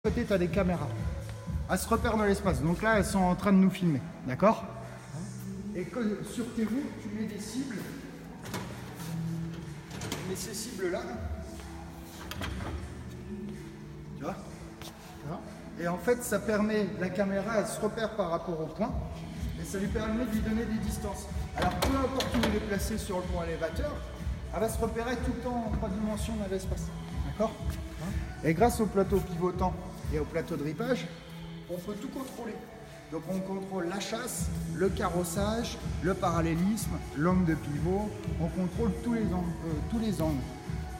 Côté, tu as des caméras. Elles se repèrent dans l'espace. Donc là, elles sont en train de nous filmer. D'accord? Et sur tes roues, tu mets des cibles. Tu mets ces cibles-là. Tu vois? Et en fait, ça permet, la caméra, elle se repère par rapport au point. Et ça lui permet de lui donner des distances. Alors, peu importe où elle est placée sur le pont élévateur, elle va se repérer tout le temps en 3 dimensions dans l'espace. D'accord? Et grâce au plateau pivotant et au plateau de ripage, on peut tout contrôler. Donc on contrôle la chasse, le carrossage, le parallélisme, l'angle de pivot, on contrôle tous les angles.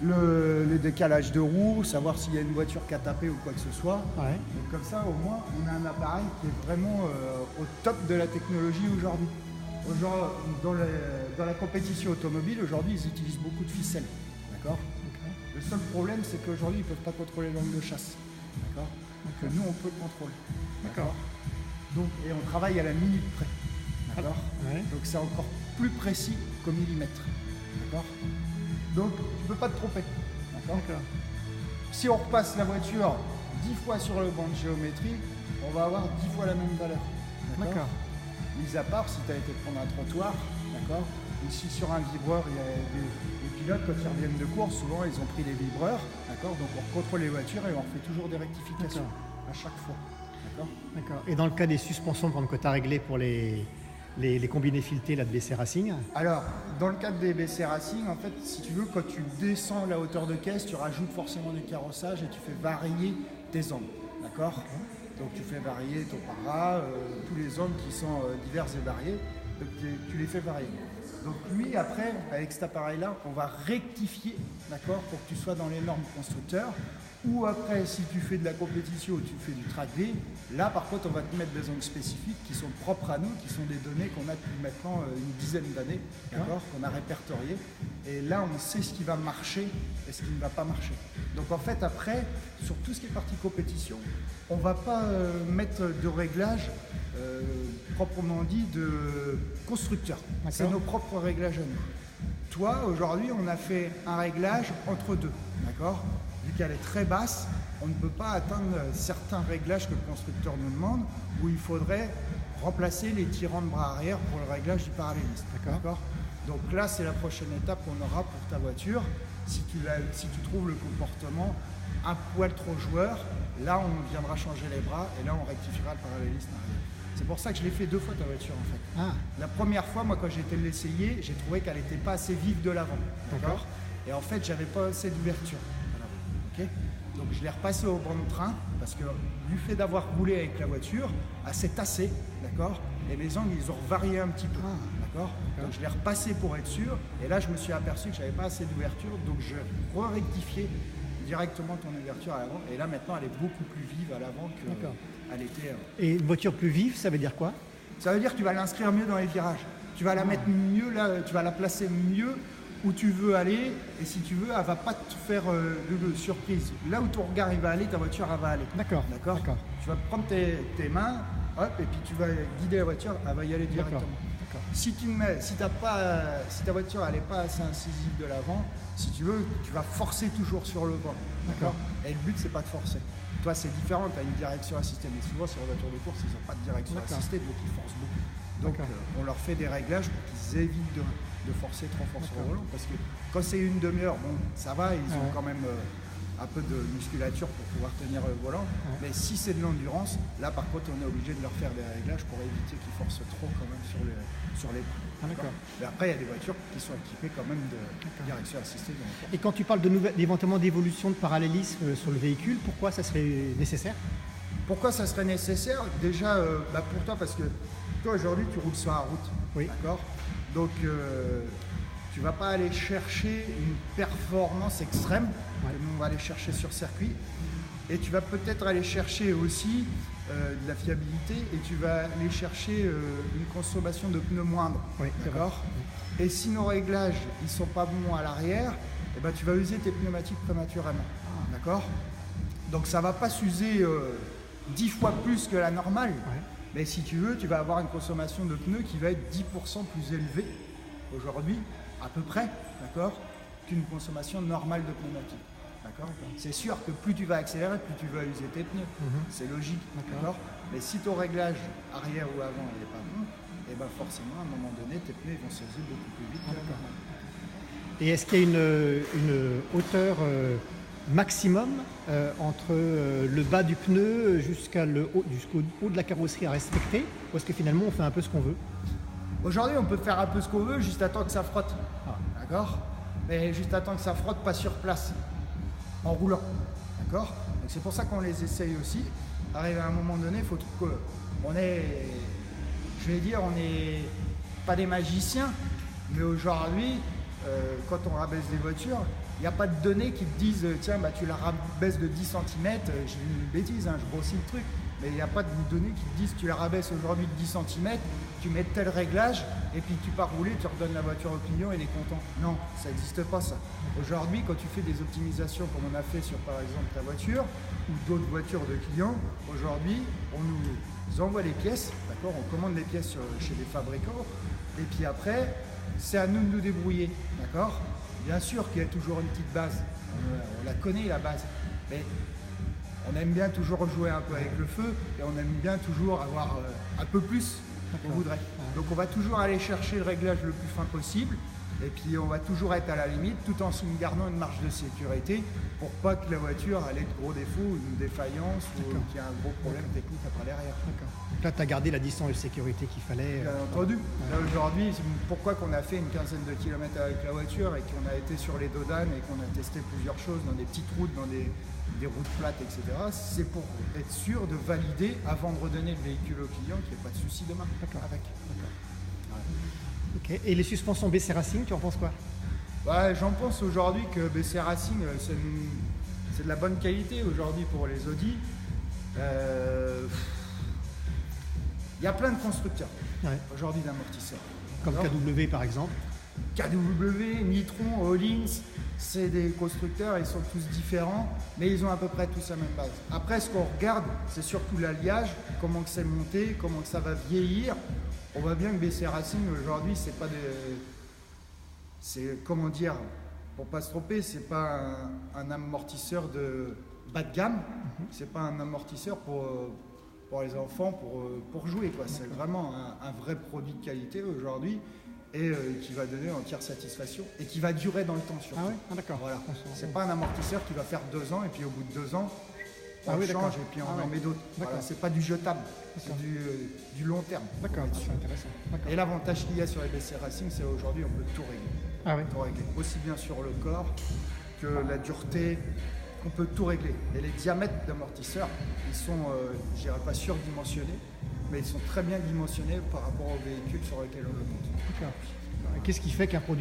Le décalage de roue, savoir s'il y a une voiture qui a tapé ou quoi que ce soit. Ouais. Donc comme ça, au moins, on a un appareil qui est vraiment au top de la technologie aujourd'hui. Dans la compétition automobile, aujourd'hui, ils utilisent beaucoup de ficelles. D'accord ? Le seul problème, c'est qu'aujourd'hui, ils ne peuvent pas contrôler l'angle de chasse. D'accord ? Que nous, on peut le contrôler. D'accord. Donc, et on travaille à la minute près. D'accord ? Ouais. Donc c'est encore plus précis qu'au millimètre. D'accord ? Donc tu ne peux pas te tromper. D'accord ? Si on repasse la voiture 10 fois sur le banc de géométrie, on va avoir 10 fois la même valeur. D'accord. Mis à part si tu as été prendre un trottoir, d'accord ? Ou si sur un vibreur, il y a les pilotes, quand ils reviennent de course, souvent ils ont pris les vibreurs, d'accord ? Donc on contrôle les voitures et on fait toujours des rectifications à chaque fois. D'accord ? D'accord. Et dans le cas des suspensions, par exemple, que tu as réglé pour les combinés filetés là, de BC Racing, Alors, dans le cadre des BC Racing, en fait, si tu veux, quand tu descends la hauteur de caisse, tu rajoutes forcément du carrossage et tu fais varier tes angles. D'accord ? Donc tu fais varier ton para, tous les angles qui sont divers et variés, donc tu les fais varier. Donc lui, après, avec cet appareil-là, on va rectifier, d'accord, pour que tu sois dans les normes constructeurs. Ou après, si tu fais de la compétition ou tu fais du track day, là par contre on va te mettre des angles spécifiques qui sont propres à nous, qui sont des données qu'on a depuis maintenant une dizaine d'années, d'accord, qu'on a répertoriées. Et là on sait ce qui va marcher et ce qui ne va pas marcher. Donc en fait après, sur tout ce qui est partie compétition, on ne va pas mettre de réglage proprement dit de constructeur. C'est nos propres réglages à nous. Toi, aujourd'hui, on a fait un réglage entre deux, d'accord ? Vu qu'elle est très basse, on ne peut pas atteindre certains réglages que le constructeur nous demande, où il faudrait remplacer les tirants de bras arrière pour le réglage du parallélisme. D'accord ? Donc là, c'est la prochaine étape qu'on aura pour ta voiture. Si tu trouves le comportement un poil trop joueur, là, on viendra changer les bras et là, on rectifiera le parallélisme arrière. C'est pour ça que je l'ai fait 2 fois ta voiture en fait. Ah. La première fois, moi quand j'ai été l'essayer, j'ai trouvé qu'elle n'était pas assez vive de l'avant. D'accord. Et en fait, j'avais pas assez d'ouverture. Okay, donc je l'ai repassé au banc de train parce que du fait d'avoir roulé avec la voiture, elle s'est tassée, d'accord, et les angles ils ont varié un petit peu, d'accord. Donc je l'ai repassé pour être sûr, et là je me suis aperçu que j'avais pas assez d'ouverture, donc je rectifié directement ton ouverture à l'avant, et là maintenant elle est beaucoup plus vive à l'avant qu'elle était. Et une voiture plus vive, ça veut dire quoi? Ça veut dire que tu vas l'inscrire mieux dans les virages, tu vas la mettre mieux là, tu vas la placer mieux où tu veux aller, et si tu veux, elle va pas te faire de surprise. Là où ton regard il va aller, ta voiture elle va aller. D'accord. Tu vas prendre tes mains, hop, et puis tu vas guider la voiture, elle va y aller directement. D'accord. Si ta voiture elle n'est pas assez incisive de l'avant, si tu veux, tu vas forcer toujours sur le vent. D'accord. Et le but c'est pas de forcer. Toi c'est différent, tu as une direction assistée, mais souvent sur les voitures de course ils n'ont pas de direction assistée, donc ils forcent beaucoup. Donc on leur fait des réglages pour qu'ils évitent de forcer trop fort sur le volant, parce que quand c'est une demi-heure, bon, ça va, ils ont quand même un peu de musculature pour pouvoir tenir le volant, mais si c'est de l'endurance, là par contre on est obligé de leur faire des réglages pour éviter qu'ils forcent trop quand même sur les D'accord. Mais après il y a des voitures qui sont équipées quand même de direction assistée. Et quand tu parles d'éventuellement d'évolution de parallélisme sur le véhicule, pourquoi ça serait nécessaire? Pourquoi ça serait nécessaire? Déjà pour toi, parce que toi aujourd'hui tu roules sur la route, d'accord? Donc tu ne vas pas aller chercher une performance extrême, que nous on va aller chercher sur circuit, et tu vas peut-être aller chercher aussi de la fiabilité, et tu vas aller chercher une consommation de pneus moindre, d'accord? Et si nos réglages ils sont pas bons à l'arrière, eh ben, tu vas user tes pneumatiques prématurément, d'accord? Donc ça ne va pas s'user 10 fois plus que la normale. Mais si tu veux, tu vas avoir une consommation de pneus qui va être 10% plus élevée aujourd'hui, à peu près, d'accord, qu'une consommation normale de pneumatiques. D'accord. C'est sûr que plus tu vas accélérer, plus tu vas user tes pneus. C'est logique. D'accord. Mais si ton réglage arrière ou avant n'est pas bon, et ben forcément, à un moment donné, tes pneus vont se user beaucoup plus vite. Et est-ce qu'il y a une hauteur maximum entre le bas du pneu jusqu'au haut de la carrosserie à respecter, ou est-ce que finalement on fait un peu ce qu'on veut? Aujourd'hui, on peut faire un peu ce qu'on veut, juste à temps que ça frotte. D'accord. Mais juste à temps que ça frotte, pas sur place, en roulant. D'accord. Donc c'est pour ça qu'on les essaye aussi. Arrive à un moment donné, il faut qu'on est, je vais dire, on n'est pas des magiciens, mais aujourd'hui, quand on rabaisse des voitures, il n'y a pas de données qui te disent tiens, bah, tu la rabaisses de 10 cm, j'ai une bêtise, hein, je grossis le truc, mais il n'y a pas de données qui te disent tu la rabaisses aujourd'hui de 10 cm, tu mets tel réglage et puis tu pars rouler, tu redonnes la voiture au client et il est content. Non, ça n'existe pas ça. Aujourd'hui, quand tu fais des optimisations comme on a fait sur par exemple ta voiture ou d'autres voitures de clients, aujourd'hui on nous envoie les pièces, d'accord, on commande les pièces chez les fabricants et puis après c'est à nous de nous débrouiller, d'accord. Bien sûr qu'il y a toujours une petite base, on la connaît la base, mais on aime bien toujours jouer un peu avec le feu et on aime bien toujours avoir un peu plus qu'on voudrait. Donc on va toujours aller chercher le réglage le plus fin possible et puis on va toujours être à la limite tout en se gardant une marge de sécurité pour pas que la voiture ait de gros défauts, une défaillance ou qu'il y ait un gros problème technique après derrière. Donc là tu as gardé la distance de sécurité qu'il fallait. Bien entendu. Là aujourd'hui, pourquoi qu'on a fait une quinzaine de kilomètres avec la voiture et qu'on a été sur les dodanes et qu'on a testé plusieurs choses dans des petites routes, dans des routes plates, etc. C'est pour être sûr de valider avant de redonner le véhicule au client qu'il n'y ait pas de souci demain avec. Okay. Et les suspensions BC Racing, tu en penses quoi? Bah, j'en pense aujourd'hui que BC Racing, c'est de la bonne qualité aujourd'hui pour les Audi. Il y a plein de constructeurs aujourd'hui d'amortisseurs. Comme KW par exemple. KW, Nitron, Hollins, c'est des constructeurs, ils sont tous différents, mais ils ont à peu près tous la même base. Après, ce qu'on regarde, c'est surtout l'alliage, comment que c'est monté, comment que ça va vieillir. On voit bien que BC Racing aujourd'hui, c'est pas comment dire, pour pas se tromper, c'est pas un amortisseur de bas de gamme, c'est pas un amortisseur pour les enfants, pour jouer, quoi. C'est vraiment un vrai produit de qualité aujourd'hui. Et qui va donner entière satisfaction et qui va durer dans le temps surtout. Ah oui, d'accord. Voilà. C'est pas un amortisseur qui va faire 2 ans et puis au bout de 2 ans, on le change et puis on en met d'autres. Voilà, c'est pas du jetable, c'est du long terme. D'accord, c'est intéressant. Et l'avantage qu'il y a sur les BC Racing, c'est aujourd'hui on peut tout régler. Ah oui. Tout régler. Aussi bien sur le corps que la dureté, on peut tout régler. Et les diamètres d'amortisseurs, ils sont, je dirais pas surdimensionnés, mais ils sont très bien dimensionnés par rapport au véhicule sur lequel on le monte. Qu'est-ce qui fait qu'un produit